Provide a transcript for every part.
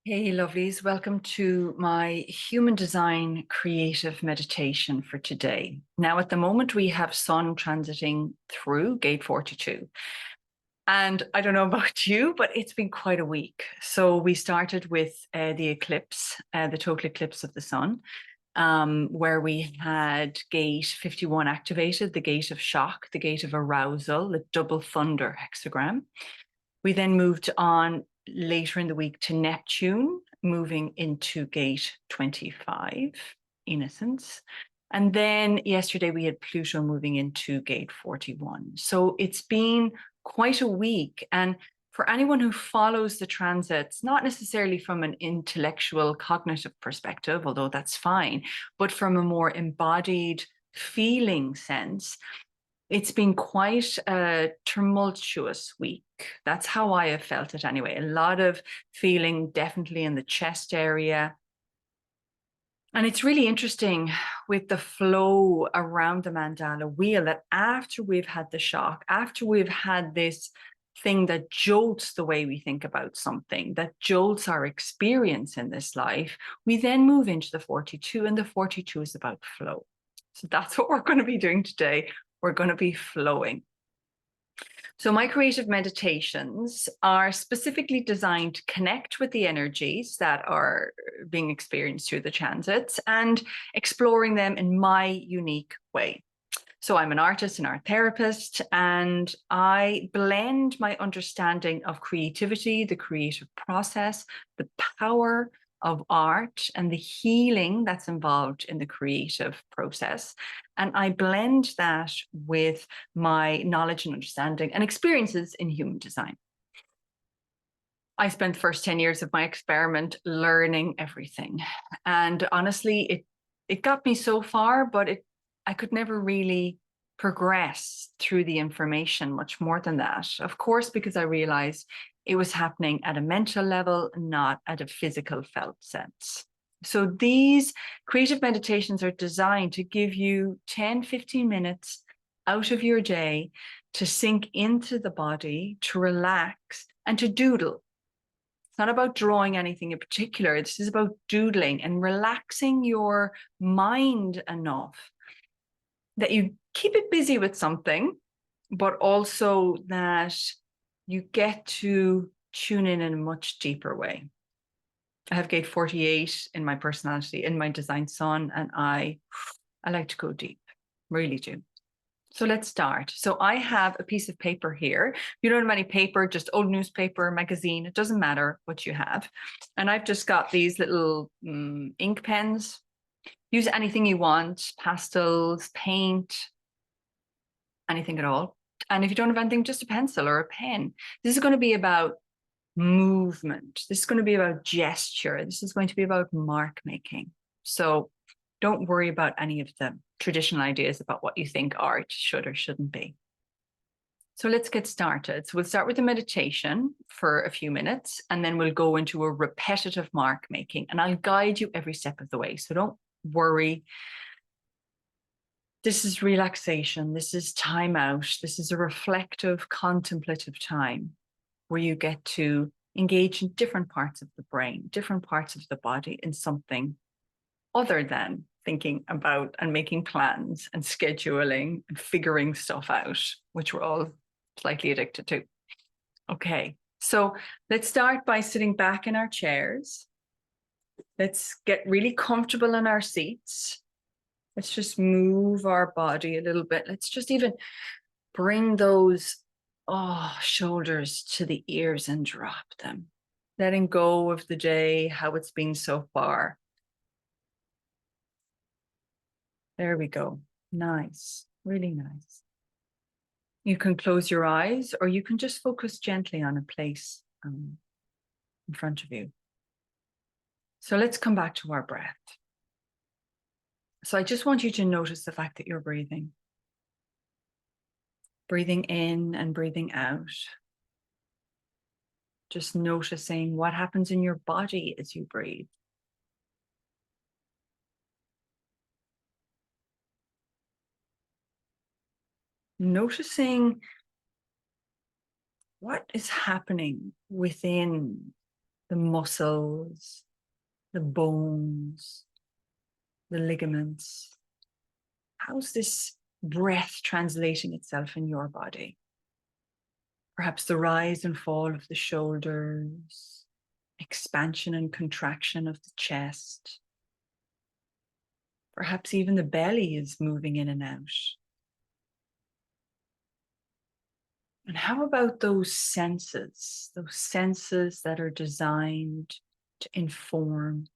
Hey, lovelies. Welcome to my human design creative meditation for today. Now, at the moment, we have Sun transiting through gate 42. And I don't know about you, but it's been quite a week. So we started with the eclipse, the total eclipse of the sun, where we had gate 51 activated, the gate of shock, the gate of arousal, the double thunder hexagram. We then moved on later in the week to Neptune, moving into gate 25, innocence. And then yesterday we had Pluto moving into gate 41. So it's been quite a week. And for anyone who follows the transits, not necessarily from an intellectual, cognitive perspective, although that's fine, but from a more embodied feeling sense, it's been quite a tumultuous week. That's how I have felt it anyway. A lot of feeling definitely in the chest area. And it's really interesting with the flow around the mandala wheel that after we've had the shock, after we've had this thing that jolts the way we think about something, that jolts our experience in this life, we then move into the 42, and the 42 is about flow. So that's what we're going to be doing today. We're going to be flowing. So my creative meditations are specifically designed to connect with the energies that are being experienced through the transits and exploring them in my unique way. So I'm an artist, an art therapist, and I blend my understanding of creativity, the creative process, the power of art, and the healing that's involved in the creative process. And I blend that with my knowledge and understanding and experiences in human design. I spent the first 10 years of my experiment learning everything. And honestly, it got me so far, but I could never really progress through the information much more than that. Of course, because I realized it was happening at a mental level, not at a physical felt sense. So these creative meditations are designed to give you 10, 15 minutes out of your day to sink into the body, to relax, and to doodle. It's not about drawing anything in particular. This is about doodling and relaxing your mind enough that you keep it busy with something, but also that you get to tune in a much deeper way. I have gate 48 in my personality, in my design sun, and I like to go deep, really do. So let's start. So I have a piece of paper here. You don't have any paper, just old newspaper, magazine. It doesn't matter what you have. And I've just got these little ink pens. Use anything you want, pastels, paint, anything at all. And if you don't have anything, just a pencil or a pen. This is going to be about movement. This is going to be about gesture. This is going to be about mark making. So don't worry about any of the traditional ideas about what you think art should or shouldn't be. So let's get started. So we'll start with a meditation for a few minutes, and then we'll go into a repetitive mark making, and I'll guide you every step of the way. So don't worry. This is relaxation. This is time out. This is a reflective, contemplative time where you get to engage in different parts of the brain, different parts of the body in something other than thinking about and making plans and scheduling and figuring stuff out, which we're all slightly addicted to. Okay, so let's start by sitting back in our chairs. Let's get really comfortable in our seats. Let's just move our body a little bit. Let's just even bring those shoulders to the ears and drop them. Letting go of the day, how it's been so far. There we go. Nice, really nice. You can close your eyes, or you can just focus gently on a place in front of you. So let's come back to our breath. So I just want you to notice the fact that you're breathing. Breathing in and breathing out. Just noticing what happens in your body as you breathe. Noticing what is happening within the muscles, the bones, the ligaments. How's this breath translating itself in your body? Perhaps the rise and fall of the shoulders, expansion and contraction of the chest. Perhaps even the belly is moving in and out. And how about those senses that are designed to inform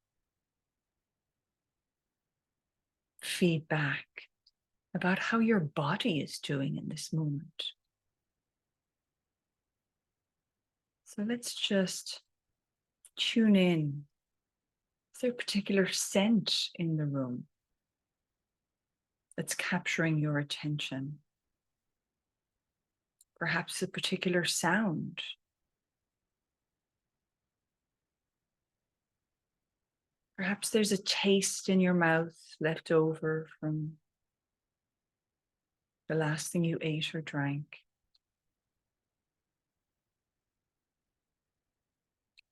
feedback about how your body is doing in this moment? So let's just tune in. Is there a particular scent in the room that's capturing your attention? Perhaps a particular sound. Perhaps there's a taste in your mouth left over from the last thing you ate or drank.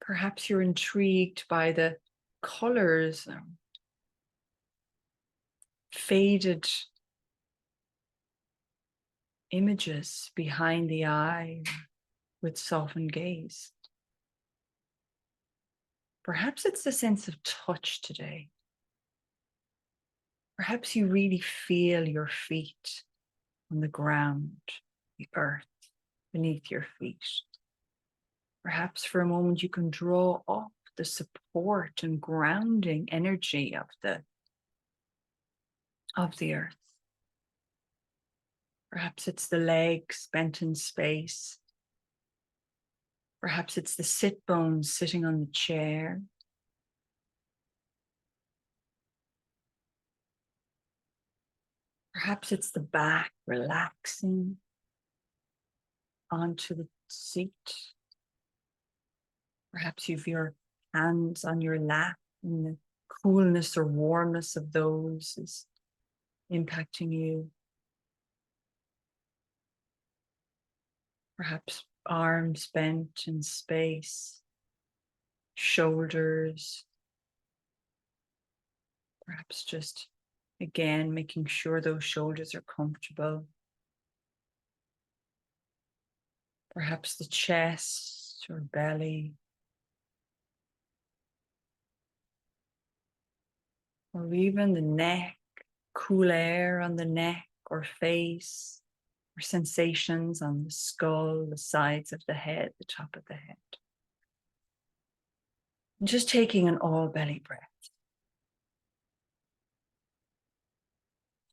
Perhaps you're intrigued by the colors, faded images behind the eye with softened gaze. Perhaps it's the sense of touch today. Perhaps you really feel your feet on the ground, the earth beneath your feet. Perhaps for a moment you can draw up the support and grounding energy of the earth. Perhaps it's the legs bent in space. Perhaps it's the sit bones sitting on the chair. Perhaps it's the back relaxing onto the seat. Perhaps you've your hands on your lap and the coolness or warmness of those is impacting you. Perhaps arms bent in space, shoulders. Perhaps just, again, making sure those shoulders are comfortable. Perhaps the chest or belly. Or even the neck, cool air on the neck or face, or sensations on the skull, the sides of the head, the top of the head. And just taking an all belly breath.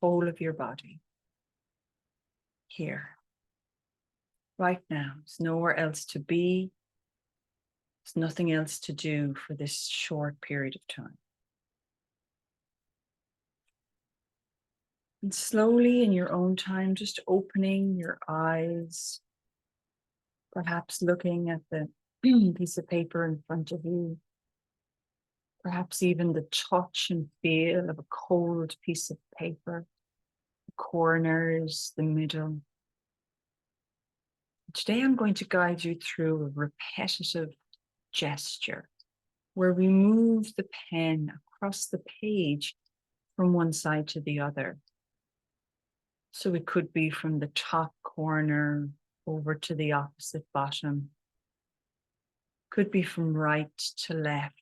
Whole of your body. Here. Right now. There's nowhere else to be. There's nothing else to do for this short period of time. And slowly in your own time, just opening your eyes, perhaps looking at the piece of paper in front of you, perhaps even the touch and feel of a cold piece of paper, the corners, the middle. Today I'm going to guide you through a repetitive gesture where we move the pen across the page from one side to the other. So it could be from the top corner over to the opposite bottom. Could be from right to left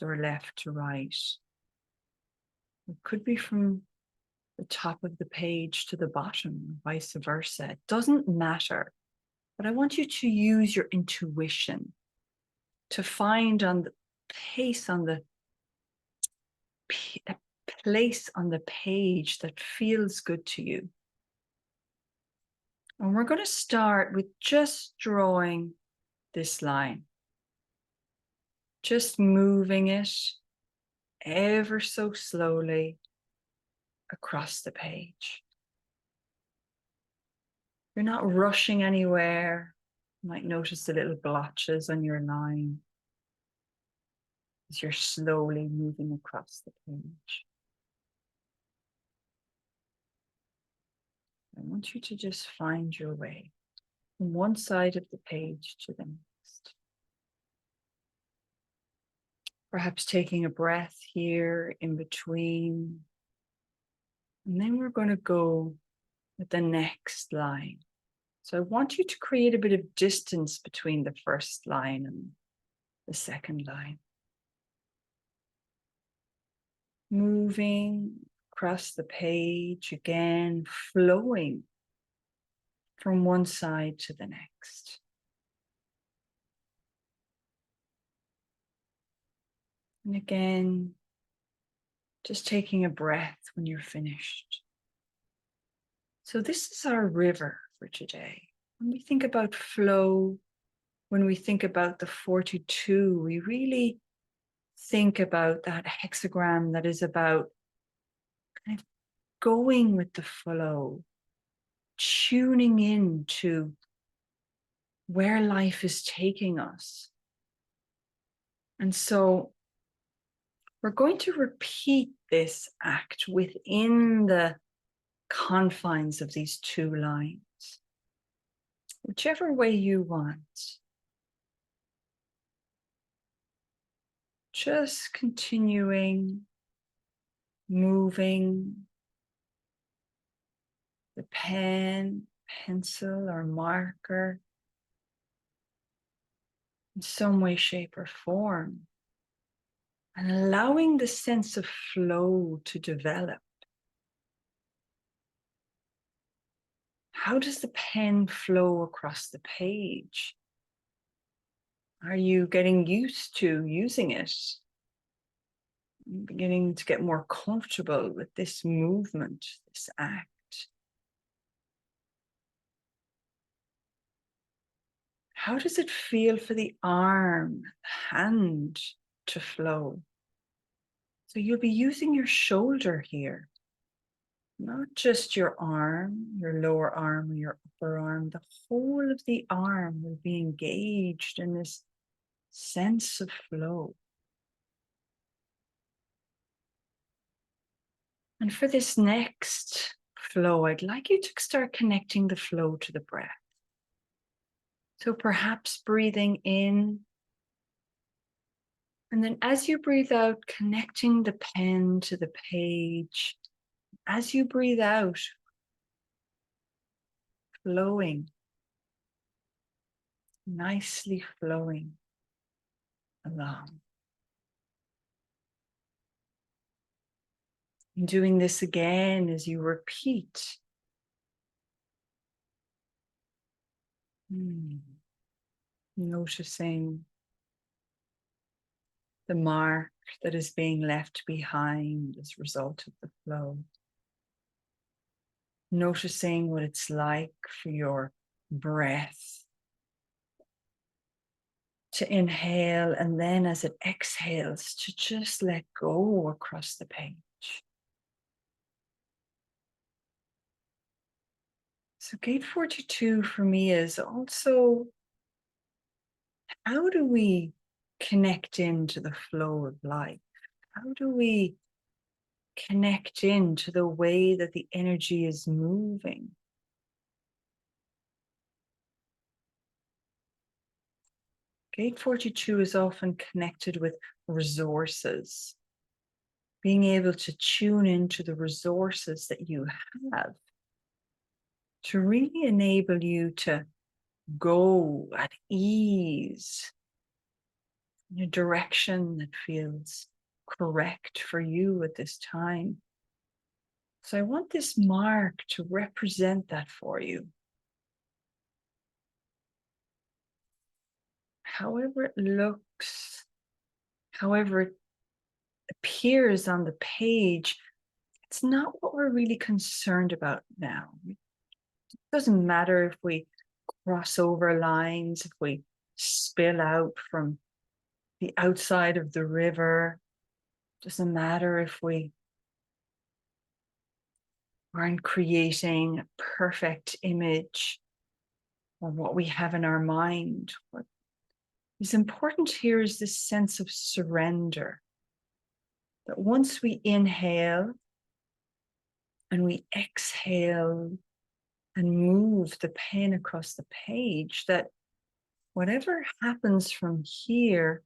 or left to right. It could be from the top of the page to the bottom, vice versa. It doesn't matter. But I want you to use your intuition to find on the place on the page that feels good to you. And we're going to start with just drawing this line. Just moving it ever so slowly across the page. You're not rushing anywhere. You might notice the little blotches on your line as you're slowly moving across the page. I want you to just find your way from one side of the page to the next. Perhaps taking a breath here in between. And then we're going to go with the next line. So I want you to create a bit of distance between the first line and the second line. Moving across the page again, flowing from one side to the next. And again, just taking a breath when you're finished. So this is our river for today. When we think about flow, when we think about the 42, we really think about that hexagram that is about kind of going with the flow, tuning in to where life is taking us. And so we're going to repeat this act within the confines of these two lines, whichever way you want. Just continuing, moving the pen, pencil, or marker in some way, shape, or form, and allowing the sense of flow to develop. How does the pen flow across the page? Are you getting used to using it? Beginning to get more comfortable with this movement, this act? How does it feel for the arm, hand to flow? So you'll be using your shoulder here, not just your arm, your lower arm, or your upper arm. The whole of the arm will be engaged in this sense of flow. And for this next flow, I'd like you to start connecting the flow to the breath. So perhaps breathing in, and then as you breathe out, connecting the pen to the page. As you breathe out, flowing, nicely flowing along. And doing this again as you repeat. Noticing the mark that is being left behind as a result of the flow. Noticing what it's like for your breath to inhale, and then as it exhales, to just let go across the page. So gate 42 for me is also, how do we connect into the flow of life? How do we connect into the way that the energy is moving? Gate 42 is often connected with resources, being able to tune into the resources that you have to really enable you to go at ease in a direction that feels correct for you at this time. So I want this mark to represent that for you. However it looks, however it appears on the page, it's not what we're really concerned about now. It doesn't matter if we cross over lines, if we spill out from the outside of the river. It doesn't matter if we aren't creating a perfect image or what we have in our mind. What is important here is this sense of surrender. That once we inhale and we exhale and move the pen across the page, that whatever happens from here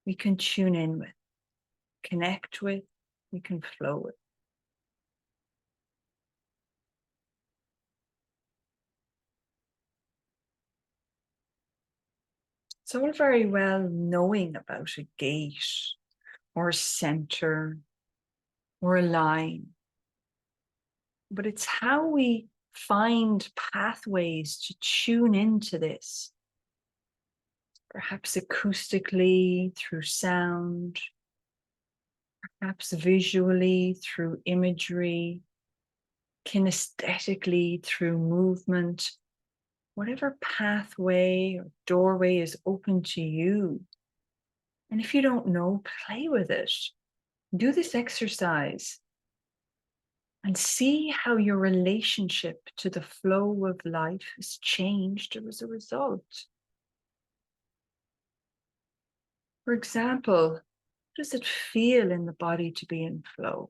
we can tune in with, connect with, we can flow with. It's all very well knowing about a gate or a center or a line, but it's how we find pathways to tune into this, perhaps acoustically through sound, perhaps visually through imagery, kinesthetically through movement, whatever pathway or doorway is open to you. And if you don't know, play with it. Do this exercise and see how your relationship to the flow of life has changed as a result. For example, how does it feel in the body to be in flow?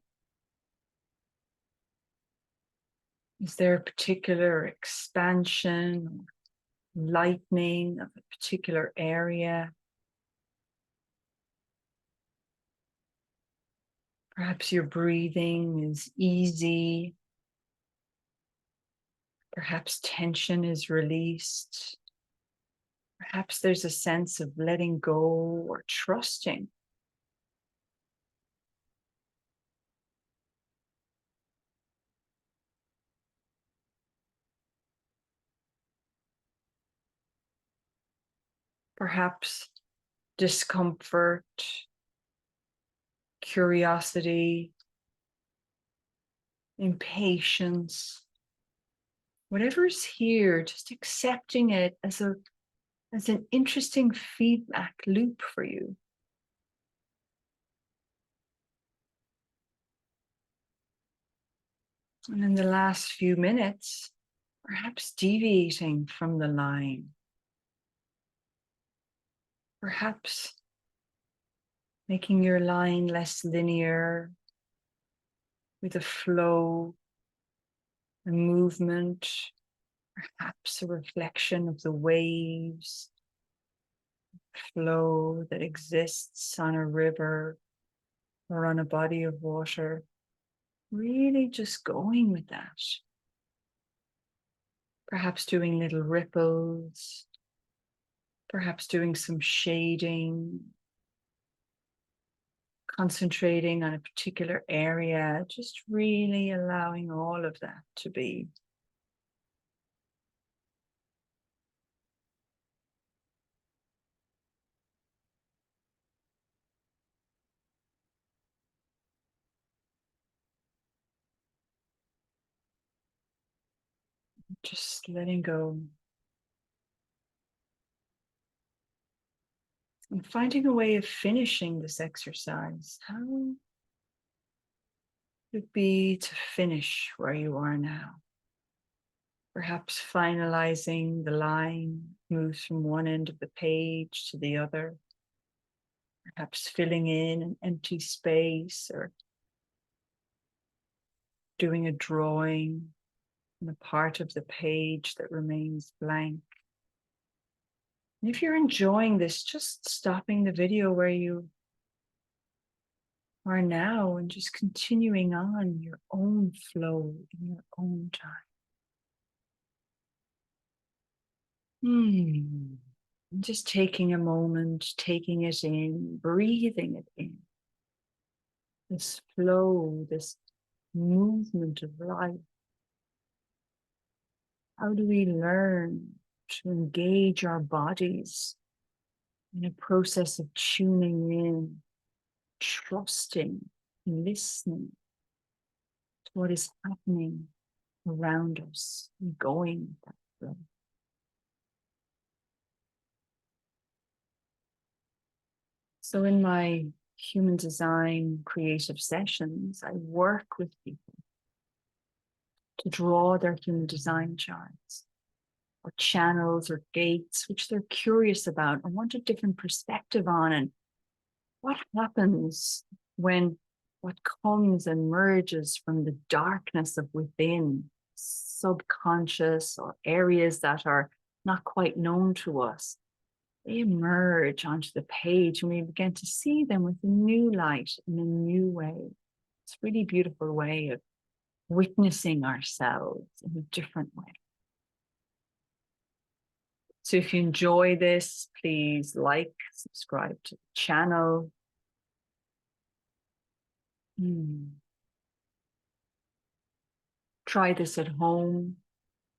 Is there a particular expansion, lightening of a particular area? Perhaps your breathing is easy. Perhaps tension is released. Perhaps there's a sense of letting go or trusting. Perhaps discomfort, curiosity, impatience, whatever's here, just accepting it as an interesting feedback loop for you. And in the last few minutes, perhaps deviating from the line. Perhaps making your line less linear with a flow, a movement, perhaps a reflection of the waves, flow that exists on a river or on a body of water. Really just going with that. Perhaps doing little ripples, perhaps doing some shading, concentrating on a particular area, just really allowing all of that to be. Just letting go. And finding a way of finishing this exercise. How would it be to finish where you are now? Perhaps finalizing the line, moves from one end of the page to the other. Perhaps filling in an empty space or doing a drawing on a part of the page that remains blank. And if you're enjoying this, just stopping the video where you are now and just continuing on your own flow in your own time. Just taking a moment, taking it in, breathing it in. This flow, this movement of life. How do we learn to engage our bodies in a process of tuning in, trusting, listening to what is happening around us and going with that flow? So in my human design creative sessions, I work with people to draw their human design charts or channels or gates, which they're curious about and want a different perspective on. And what happens when what comes and merges from the darkness of within, subconscious or areas that are not quite known to us, they emerge onto the page and we begin to see them with a new light in a new way. It's a really beautiful way of witnessing ourselves in a different way. So if you enjoy this, please like, subscribe to the channel. Try this at home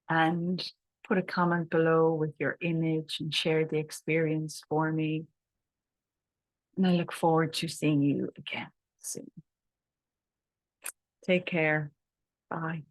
and put a comment below with your image and share the experience for me. And I look forward to seeing you again soon. Take care. Bye.